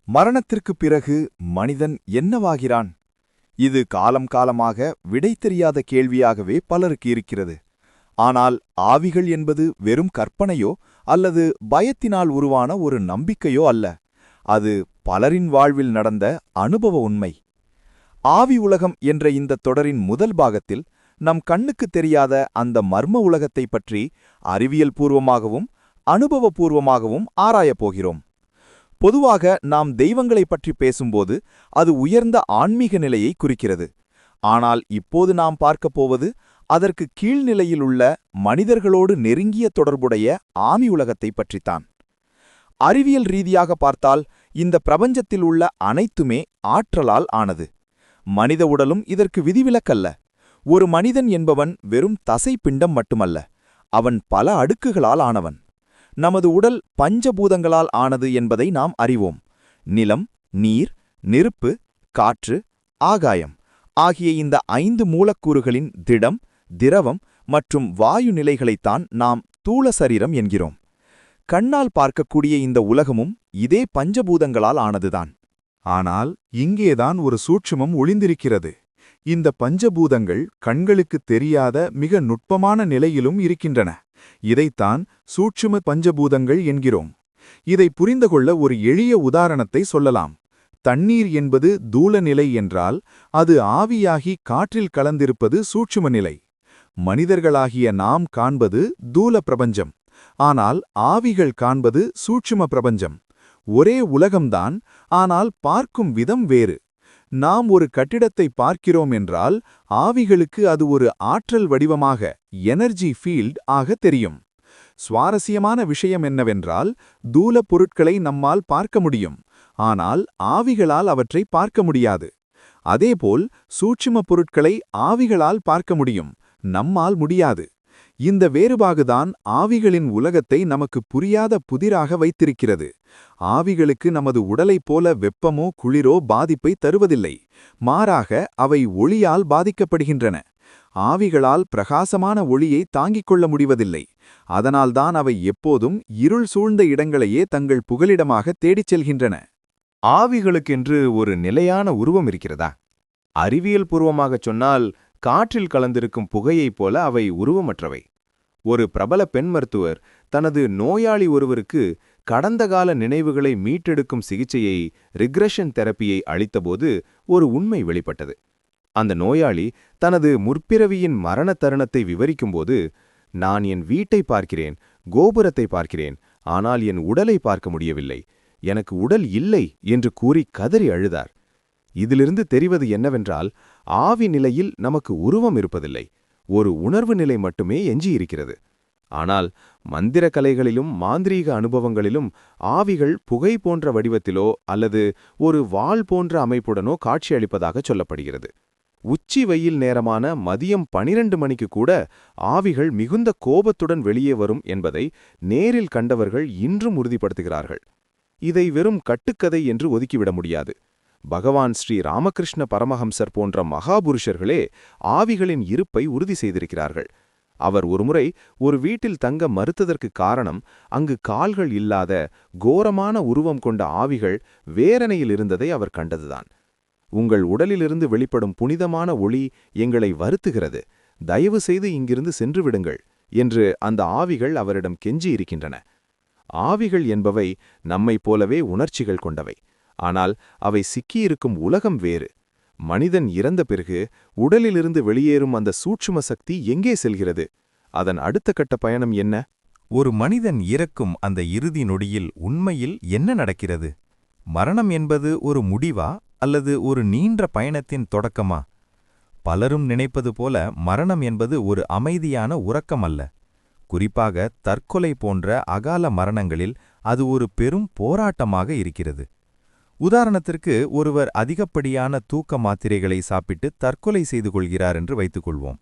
மரணத்திற்குப் பிறகு மனிதன் என்னவாகிறான்? இது காலம் காலமாக விடை தெரியாத கேள்வியாகவே பலருக்கு இருக்கிறது. ஆனால் ஆவிகள் என்பது வெறும் கற்பனையோ அல்லது பயத்தினால் உருவான ஒரு நம்பிக்கையோ அல்ல. அது பலரின் வாழ்வில் நடந்த அனுபவ உண்மை. ஆவி உலகம் என்ற இந்த தொடரின் முதல் பாகத்தில் நம் கண்ணுக்குத் தெரியாத அந்த மர்ம உலகத்தைப் பற்றி அறிவியல் பூர்வமாகவும் அனுபவபூர்வமாகவும் ஆராயப் போகிறோம். பொதுவாக நாம் தெய்வங்களைப் பற்றி பேசும்போது அது உயர்ந்த ஆன்மீக நிலையை குறிக்கிறது. ஆனால் இப்போது நாம் பார்க்கப் போவது அதற்கு கீழ்நிலையில் உள்ள மனிதர்களோடு நெருங்கிய தொடர்புடைய ஆவி உலகத்தைப் பற்றித்தான். அறிவியல் ரீதியாக பார்த்தால் இந்த பிரபஞ்சத்தில் உள்ள அனைத்துமே ஆற்றலால் ஆனது. மனித உடலும் இதற்கு விதிவிலக்கல்ல. ஒரு மனிதன் என்பவன் வெறும் தசை பிண்டம் மட்டுமல்ல, அவன் பல அடுக்குகளால் ஆனவன். நமது உடல் பஞ்சபூதங்களால் ஆனது என்பதை நாம் அறிவோம். நிலம், நீர், நெருப்பு, காற்று, ஆகாயம் ஆகிய இந்த 5 மூலக்கூறுகளின் திடம், திரவம் மற்றும் வாயு நிலைகளைத்தான் நாம் தூள சரீரம் என்கிறோம். கண்ணால் பார்க்கக்கூடிய இந்த உலகமும் இதே பஞ்சபூதங்களால் ஆனதுதான். ஆனால் இங்கேதான் ஒரு சூட்சுமம் ஒளிந்திருக்கிறது. இந்த பஞ்சபூதங்கள் கண்களுக்குத் தெரியாத மிக நுட்பமான நிலையிலும் இருக்கின்றன. இதைத்தான் சூட்சும பஞ்சபூதங்கள் என்கிறோம். இதை புரிந்துகொள்ள ஒரு எளிய உதாரணத்தை சொல்லலாம். தண்ணீர் என்பது தூல நிலை என்றால் அது ஆவியாகி காற்றில் கலந்திருப்பது சூட்சும நிலை. மனிதர்களாகிய நாம் காண்பது தூல பிரபஞ்சம். ஆனால் ஆவிகள் காண்பது சூட்சும பிரபஞ்சம். ஒரே உலகம்தான், ஆனால் பார்க்கும் விதம் வேறு. நாம் ஒரு கட்டிடத்தை பார்க்கிறோம் என்றால் ஆவிகளுக்கு அது ஒரு ஆற்றல் வடிவமாக, எனர்ஜி ஃபீல்ட் ஆக தெரியும். சுவாரஸ்யமான விஷயம் என்னவென்றால், தூல பொருட்களை நம்மால் பார்க்க முடியும், ஆனால் ஆவிகளால் அவற்றை பார்க்க முடியாது. அதேபோல் சூட்சும பொருட்களை ஆவிகளால் பார்க்க முடியும், நம்மால் முடியாது. இந்த வேறுபாடுதான் ஆவிகளின் உலகத்தை நமக்கு புரியாத புதிராக வைத்திருக்கிறது. ஆவிகளுக்கு நமது உடலைப் போல வெப்பமோ குளிரோ பாதிப்பை தருவதில்லை. மாறாக அவை ஒளியால் பாதிக்கப்படுகின்றன. ஆவிகளால் பிரகாசமான ஒளியை தாங்கிக் கொள்ள முடிவதில்லை. அதனால்தான் அவை எப்போதும் இருள் சூழ்ந்த இடங்களையே தங்கள் புகலிடமாக தேடிச் செல்கின்றன. ஆவிகளுக்கென்று ஒரு நிலையான உருவம் இருக்கிறதா? அறிவியல் பூர்வமாகச் சொன்னால் காற்றில் கலந்திருக்கும் புகையைப் போல அவை உருவமற்றவை. ஒரு பிரபல பெண் மருத்துவர் தனது நோயாளி ஒருவருக்கு கடந்த கால நினைவுகளை மீட்டெடுக்கும் சிகிச்சையை, ரிக்ரெஷன் தெரப்பியை அளித்தபோது ஒரு உண்மை வெளிப்பட்டது. அந்த நோயாளி தனது முற்பிறவியின் மரண தருணத்தை விவரிக்கும்போது, நான் என் வீட்டை பார்க்கிறேன், கோபுரத்தை பார்க்கிறேன், ஆனால் என் உடலை பார்க்க முடியவில்லை, எனக்கு உடல் இல்லை என்று கூறி கதறி அழுதார். இதிலிருந்து தெரிவது என்னவென்றால், ஆவி நிலையில் நமக்கு உருவம் இருப்பதில்லை, ஒரு உணர்வு நிலை மட்டுமே எஞ்சியிருக்கிறது. ஆனால் மந்திர கலைகளிலும் மாந்திரீக அனுபவங்களிலும் ஆவிகள் புகை போன்ற வடிவத்திலோ அல்லது ஒரு வாள் போன்ற அமைப்புடனோ காட்சியளிப்பதாக சொல்லப்படுகிறது. உச்சி வெயில் நேரமான மதியம் 12 மணிக்கு கூட ஆவிகள் மிகுந்த கோபத்துடன் வெளியே வரும் என்பதை நேரில் கண்டவர்கள் இன்றும் உறுதிப்படுத்துகிறார்கள். இதை வெறும் கட்டுக்கதை என்று ஒதுக்கிவிட முடியாது. பகவான் ஸ்ரீ ராமகிருஷ்ண பரமஹம்சர் போன்ற மகாபுருஷர்களே ஆவிகளின் இருப்பை உறுதி செய்திருக்கிறார்கள். அவர் ஒருமுறை ஒரு வீட்டில் தங்க மறுத்ததற்கு காரணம் அங்கு கால்கள் இல்லாத கோரமான உருவம் கொண்ட ஆவிகள் வேரணையில் இருந்ததை அவர் கண்டதுதான். உங்கள் உடலிலிருந்து வெளிப்படும் புனிதமான ஒளி எங்களை வருத்துகிறது, தயவு செய்து இங்கிருந்து சென்று விடுங்கள் என்று அந்த ஆவிகள் அவரிடம் கெஞ்சி இருக்கின்றன. ஆவிகள் என்பவை நம்மைப் போலவே உணர்ச்சிகள் கொண்டவை. ஆனால் அவை சிக்கியிருக்கும் உலகம் வேறு. மனிதன் இறந்த பிறகு உடலிலிருந்து வெளியேறும் அந்த சூட்சும சக்தி எங்கே செல்கிறது? அதன் அடுத்த கட்ட பயணம் என்ன? ஒரு மனிதன் இறக்கும் அந்த இறுதி நொடியில் உண்மையில் என்ன நடக்கிறது? மரணம் என்பது ஒரு முடிவா அல்லது ஒரு நீண்ட பயணத்தின் தொடக்கமா? பலரும் நினைப்பது போல மரணம் என்பது ஒரு அமைதியான உறக்கம் அல்ல. குறிப்பாக தற்கொலை போன்ற அகால மரணங்களில் அது ஒரு பெரும் போராட்டமாக இருக்கிறது. உதாரணத்திற்கு, ஒருவர் அதிகப்படியான தூக்க மாத்திரைகளை சாப்பிட்டு தற்கொலை செய்து கொள்கிறார் என்று வைத்துக்கொள்வோம்.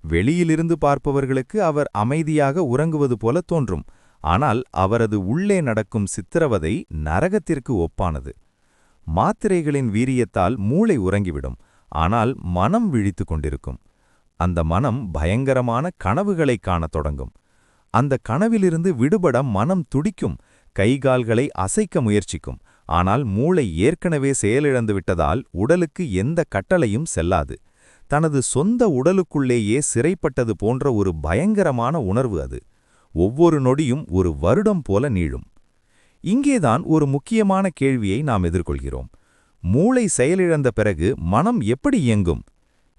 வெளியிலிருந்து பார்ப்பவர்களுக்கு அவர் அமைதியாக உறங்குவது போல தோன்றும். ஆனால் அவரது உள்ளே நடக்கும் சித்திரவதை நரகத்திற்கு ஒப்பானது. மாத்திரைகளின் வீரியத்தால் மூளை உறங்கிவிடும், ஆனால் மனம் விழித்து கொண்டிருக்கும். அந்த மனம் பயங்கரமான கனவுகளைக் காணத் தொடங்கும். அந்த கனவிலிருந்து விடுபட மனம் துடிக்கும், கைகால்களை அசைக்க முயற்சிக்கும். ஆனால் மூளை ஏற்கனவே செயலிழந்து விட்டதால் உடலுக்கு எந்த கட்டளையும் செல்லாது. தனது சொந்த உடலுக்குள்ளேயே சிறைப்பட்டது போன்ற ஒரு பயங்கரமான உணர்வு அது. ஒவ்வொரு நொடியும் ஒரு வருடம் போல நீளும். இங்கேதான் ஒரு முக்கியமான கேள்வியை நாம் எதிர்கொள்கிறோம். மூளை செயலிழந்த பிறகு மனம் எப்படி இயங்கும்?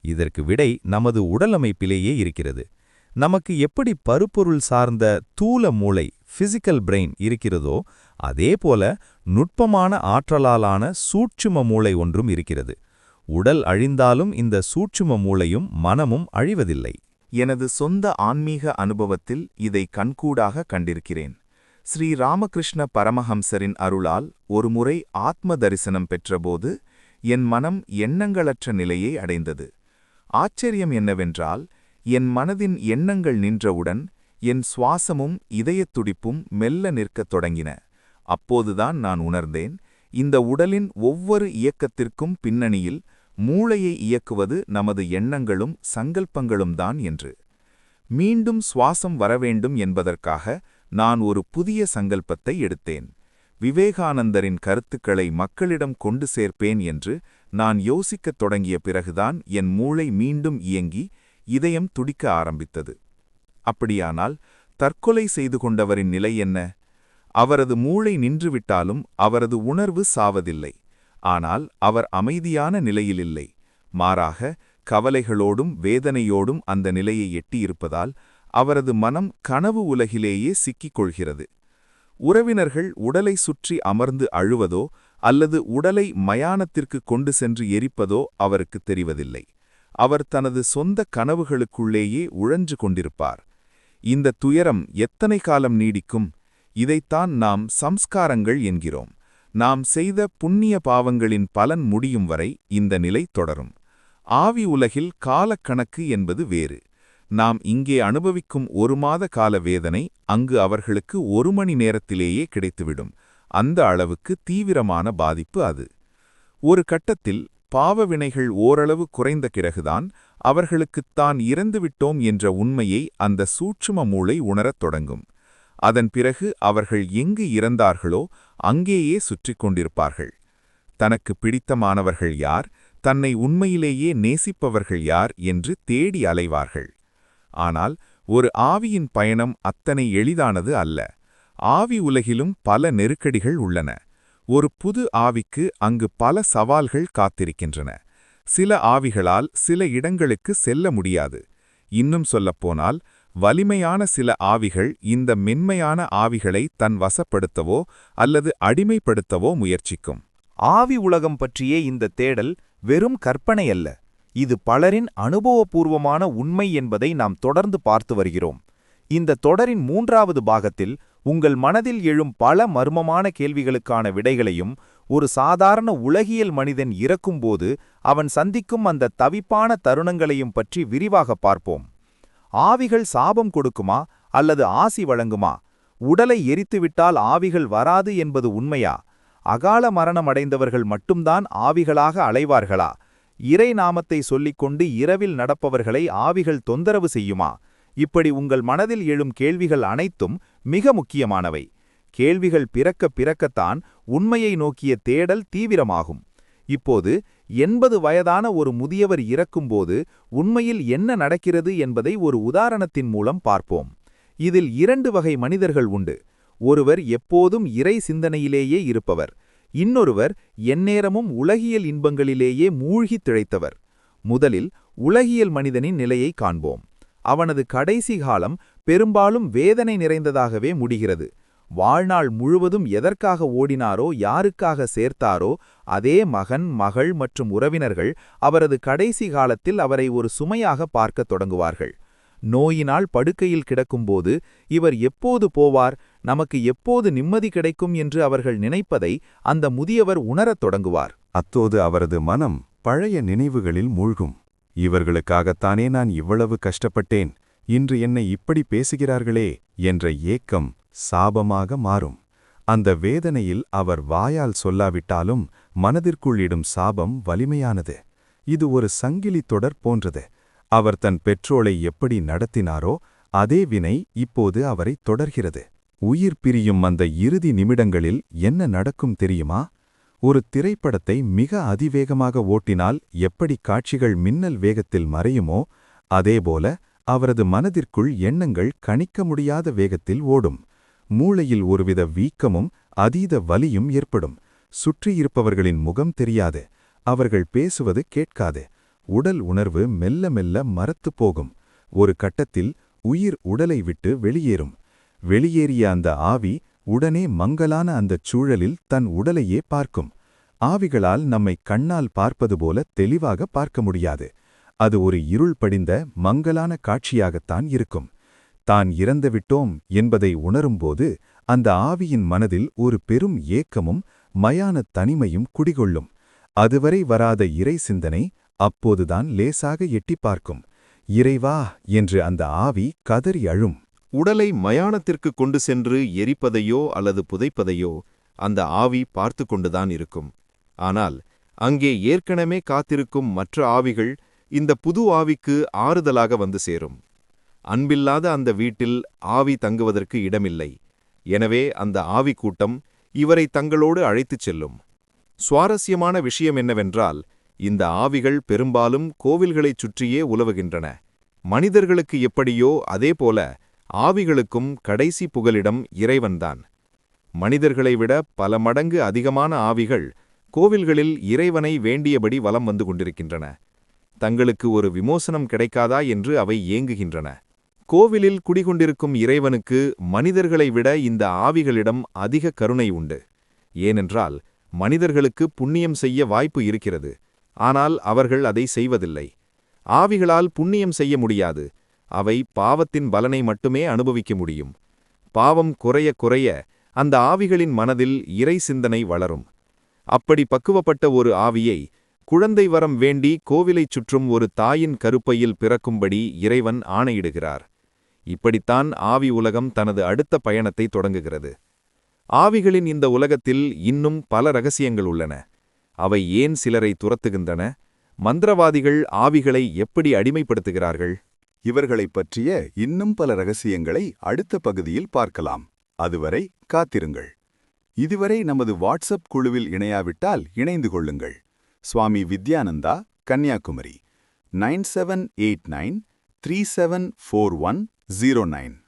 இதற்கு விடை நமது உடலமைப்பிலேயே இருக்கிறது. நமக்கு எப்படி பருப்பொருள் சார்ந்த தூல மூளை பிசிக்கல் பிரெயின் இருக்கிறதோ அதேபோல நுட்பமான ஆற்றலாலான சூட்சும மூளை ஒன்றும் இருக்கிறது. உடல் அழிந்தாலும் இந்த சூட்சும மூளையும் மனமும் அழிவதில்லை. எனது சொந்த ஆன்மீக அனுபவத்தில் இதை கண்கூடாக கண்டிருக்கிறேன். ஸ்ரீ ராமகிருஷ்ண பரமஹம்சரின் அருளால் ஒருமுறை ஆத்ம தரிசனம் பெற்றபோது என் மனம் எண்ணங்களற்ற நிலையை அடைந்தது. ஆச்சரியம் என்னவென்றால், என் மனதின் எண்ணங்கள் நின்றவுடன் என் சுவாசமும் இதயத் துடிப்பும் மெல்ல நிற்கத் தொடங்கின. அப்போதுதான் நான் உணர்ந்தேன், இந்த உடலின் ஒவ்வொரு இயக்கத்திற்கும் பின்னணியில் மூளையை இயக்குவது நமது எண்ணங்களும் சங்கல்பங்களும் தான் என்று. மீண்டும் சுவாசம் வரவேண்டும் என்பதற்காக நான் ஒரு புதிய சங்கல்பத்தை எடுத்தேன். விவேகானந்தரின் கருத்துக்களை மக்களிடம் கொண்டு சேர்ப்பேன் என்று நான் யோசிக்கத் தொடங்கிய பிறகுதான் என் மூளை மீண்டும் இயங்கி இதயம் துடிக்க ஆரம்பித்தது. அப்படியானால் தற்கொலை செய்து கொண்டவரின் நிலை என்ன? அவரது மூளை நின்றுவிட்டாலும் அவரது உணர்வு சாவதில்லை. ஆனால் அவர் அமைதியான நிலையிலில்லை. மாறாக கவலைகளோடும் வேதனையோடும் அந்த நிலையை எட்டியிருப்பதால் அவரது மனம் கனவு உலகிலேயே சிக்கிக் கொள்கிறது. உறவினர்கள் உடலை சுற்றி அமர்ந்து அழுவதோ அல்லது உடலை மயானத்திற்கு கொண்டு சென்று எரிப்பதோ அவருக்கு தெரிவதில்லை. அவர் தனது சொந்த கனவுகளுக்குள்ளேயே உழன்று கொண்டிருப்பார். இந்த துயரம் எத்தனை காலம் நீடிக்கும்? இதைத்தான் நாம் சம்ஸ்காரங்கள் என்கிறோம். நாம் செய்த புண்ணிய பாவங்களின் பலன் முடியும் வரை இந்த நிலை தொடரும். ஆவி உலகில் காலக்கணக்கு என்பது வேறு. நாம் இங்கே அனுபவிக்கும் 1 மாத கால வேதனை அங்கு அவர்களுக்கு 1 மணி நேரத்திலேயே கிடைத்துவிடும். அந்த அளவுக்கு தீவிரமான பாதிப்பு அது. ஒரு கட்டத்தில் பாவ வினைகள் ஓரளவு குறைந்த பிறகுதான் அவர்களுக்குத் தான் இறந்துவிட்டோம் என்ற உண்மையை அந்த சூட்சும மூளை உணரத் தொடங்கும். அதன் பிறகு அவர்கள் எங்கு இறந்தார்களோ அங்கேயே சுற்றிக் கொண்டிருப்பார்கள். தனக்கு பிடித்தமானவர்கள் யார், தன்னை உண்மையிலேயே நேசிப்பவர்கள் யார் என்று தேடி அலைவார்கள். ஆனால் ஒரு ஆவியின் பயணம் அத்தனை எளிதானது அல்ல. ஆவி உலகிலும் பல நெருக்கடிகள் உள்ளன. ஒரு புது ஆவிக்கு அங்கு பல சவால்கள் காத்திருக்கின்றன. சில ஆவிகளால் சில இடங்களுக்கு செல்ல முடியாது. இன்னும் சொல்லப்போனால், வலிமையான சில ஆவிகள் இந்த மென்மையான ஆவிகளை தன் வசப்படுத்தவோ அல்லது அடிமைப்படுத்தவோ முயற்சிக்கும். ஆவி உலகம் பற்றிய இந்த தேடல் வெறும் கற்பனை அல்ல. இது பலரின் அனுபவபூர்வமான உண்மை என்பதை நாம் தொடர்ந்து பார்த்து வருகிறோம். இந்த தொடரின் 3வது பாகத்தில் உங்கள் மனதில் எழும் பல மர்மமான கேள்விகளுக்கான விடைகளையும், ஒரு சாதாரண உலகியல் மனிதன் இறக்கும்போது அவன் சந்திக்கும் அந்த தவிப்பான தருணங்களையும் பற்றி விரிவாக பார்ப்போம். ஆவிகள் சாபம் கொடுக்குமா அல்லது ஆசி வழங்குமா? உடலை எரித்துவிட்டால் ஆவிகள் வராது என்பது உண்மையா? அகால மரணமடைந்தவர்கள் மட்டும்தான் ஆவிகளாக அலைவார்களா? இறை நாமத்தை சொல்லிக்கொண்டு இரவில் நடப்பவர்களை ஆவிகள் தொந்தரவு செய்யுமா? இப்படி உங்கள் மனதில் எழும் கேள்விகள் அனைத்தும் மிக முக்கியமானவை. கேள்விகள் பிறக்கத்தான் உண்மையை நோக்கிய தேடல் தீவிரமாகும். இப்போது 80 வயதான ஒரு முதியவர் இறக்கும்போது உண்மையில் என்ன நடக்கிறது என்பதை ஒரு உதாரணத்தின் மூலம் பார்ப்போம். இதில் 2 வகை மனிதர்கள் உண்டு. ஒருவர் எப்போதும் இறை சிந்தனையிலேயே இருப்பவர். இன்னொருவர் எந்நேரமும் உலகியல் இன்பங்களிலேயே மூழ்கித் திளைத்தவர். முதலில் உலகியல் மனிதனின் நிலையை காண்போம். அவனது கடைசி காலம் பெரும்பாலும் வேதனை நிறைந்ததாகவே முடிகிறது. வாழ்நாள் முழுவதும் எதற்காக ஓடினாரோ, யாருக்காக சேர்த்தாரோ அதே மகன், மகள் மற்றும் உறவினர்கள் அவரது கடைசி காலத்தில் அவரை ஒரு சுமையாக பார்க்கத் தொடங்குவார்கள். நோயினால் படுக்கையில் கிடக்கும்போது இவர் எப்போது போவார், நமக்கு எப்போது நிம்மதி கிடைக்கும் என்று அவர்கள் நினைப்பதை அந்த முதியவர் உணரத் தொடங்குவார். அத்தோது அவரது மனம் பழைய நினைவுகளில் மூழ்கும். இவர்களுக்காகத்தானே நான் இவ்வளவு கஷ்டப்பட்டேன், இன்று என்னை இப்படி பேசுகிறார்களே என்ற ஏக்கம் சாபமாக மாறும். அந்த வேதனையில் அவர் வாயால் சொல்லாவிட்டாலும் மனதிற்குள் இடும் சாபம் வலிமையானது. இது ஒரு சங்கிலி தொடர் போன்றது. அவர் தன் பெற்றோரை எப்படி நடத்தினாரோ அதே வினை இப்போது அவரை தொடர்கிறது. உயிர் பிரியும் அந்த இறுதி நிமிடங்களில் என்ன நடக்கும் தெரியுமா? ஒரு திரைப்படத்தை மிக அதிவேகமாக ஓட்டினால் எப்படி காட்சிகள் மின்னல் வேகத்தில் மறையுமோ அதேபோல அவரது மனதிற்குள் எண்ணங்கள் கணிக்க முடியாத வேகத்தில் ஓடும். மூளையில் ஒருவித வீக்கமும் அதீத வலியும் ஏற்படும். சுற்றியிருப்பவர்களின் முகம் தெரியாது. அவர்கள் பேசுவது கேட்காது. உடல் உணர்வு மெல்ல மெல்ல மரத்துப் போகும். ஒரு கட்டத்தில் உயிர் உடலை விட்டு வெளியேறும். வெளியேறிய அந்த ஆவி உடனே மங்கலான அந்தச் சூழலில் தன் உடலையே பார்க்கும். ஆவிகளால் நம்மை கண்ணால் பார்ப்பது போல தெளிவாக பார்க்க முடியாது. அது ஒரு இருள் படிந்த மங்கலான காட்சியாகத்தான் இருக்கும். தான் இறந்துவிட்டோம் என்பதை உணரும்போது அந்த ஆவியின் மனதில் ஒரு பெரும் ஏக்கமும் மயான தனிமையும் குடிகொள்ளும். அதுவரை வராத இறை சிந்தனை அப்போதுதான் லேசாக எட்டிப் பார்க்கும். இறைவா என்று அந்த ஆவி கதறி அழும். உடலை மயானத்திற்கு கொண்டு சென்று எரிப்பதையோ அல்லது புதைப்பதையோ அந்த ஆவி பார்த்து கொண்டுதான் இருக்கும். ஆனால் அங்கே ஏற்கனவே காத்திருக்கும் மற்ற ஆவிகள் இந்த புது ஆவிக்கு ஆறுதலாக வந்து சேரும். அன்பில்லாத அந்த வீட்டில் ஆவி தங்குவதற்கு இடமில்லை. எனவே அந்த ஆவி கூட்டம் இவரை தங்களோடு அழைத்துச் செல்லும். சுவாரஸ்யமான விஷயம் என்னவென்றால், இந்த ஆவிகள் பெரும்பாலும் கோவில்களைச் சுற்றியே உலவுகின்றன. மனிதர்களுக்கு எப்படியோ அதேபோல ஆவிகளுக்கும் கடைசி புகலிடம் இறைவன்தான். மனிதர்களை விட பல மடங்கு அதிகமான ஆவிகள் கோவில்களில் இறைவனை வேண்டியபடி வலம் வந்து கொண்டிருக்கின்றன. தங்களுக்கு ஒரு விமோசனம் கிடைக்காதா என்று அவை ஏங்குகின்றன. கோவிலில் குடிகொண்டிருக்கும் இறைவனுக்கு மனிதர்களை விட இந்த ஆவிகளிடம் அதிக கருணை உண்டு. ஏனென்றால் மனிதர்களுக்கு புண்ணியம் செய்ய வாய்ப்பு இருக்கிறது. ஆனால் அவர்கள் அதை செய்வதில்லை. ஆவிகளால் புண்ணியம் செய்ய முடியாது. அவை பாவத்தின் பலனை மட்டுமே அனுபவிக்க முடியும். பாவம் குறைய குறைய அந்த ஆவிகளின் மனதில் இறை சிந்தனை வளரும். அப்படி பக்குவப்பட்ட ஒரு ஆவியை குழந்தை வரம் வேண்டி கோவிலைச் சுற்றும் ஒரு தாயின் கருப்பையில் பிறக்கும்படி இறைவன் ஆணையிடுகிறார். இப்படித்தான் ஆவி உலகம் தனது அடுத்த பயணத்தை தொடங்குகிறது. ஆவிகளின் இந்த உலகத்தில் இன்னும் பல ரகசியங்கள் உள்ளன. அவை ஏன் சிலரை துரத்துகின்றன? மந்திரவாதிகள் ஆவிகளை எப்படி அடிமைப்படுத்துகிறார்கள்? இவர்களைப் பற்றிய இன்னும் பல ரகசியங்களை அடுத்த பகுதியில் பார்க்கலாம். அதுவரை காத்திருங்கள். இதுவரை நமது வாட்ஸ்அப் குழுவில் இணையாவிட்டால் இணைந்து கொள்ளுங்கள். சுவாமி வித்யானந்தா, கன்னியாகுமரி 9789374109.